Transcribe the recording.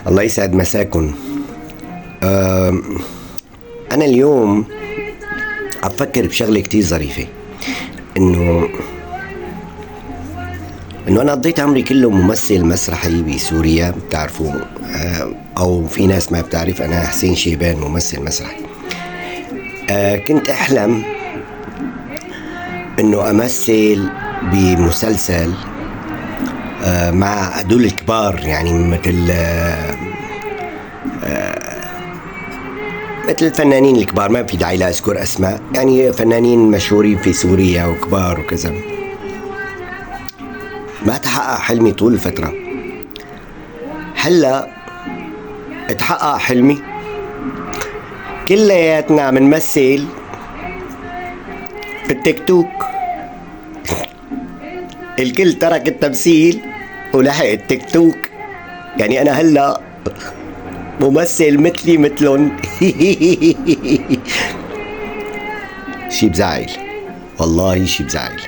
الله يسعد مساكن. أنا اليوم عم بفكر بشغلة كتير ظريفة، إنه أنا قضيت عمري كله ممثل مسرحي بسوريا، بتعرفوا أو في ناس ما بتعرف، أنا حسين شيبان ممثل مسرحي. كنت أحلم إنه أمثل بمسلسل مع هدول الكبار، يعني مثل الفنانين الكبار، ما في داعي لا أذكر أسماء، يعني فنانين مشهورين في سوريا وكبار وكذا. ما تحقق حلمي طول الفترة، هلا اتحقق حلمي. كلياتنا عم نمثل بالتيك توك. الكل ترك التمثيل ولحق التيك توك، يعني أنا هلا ممثل مثلي مثلن. شي بزعل، والله شي بزعل.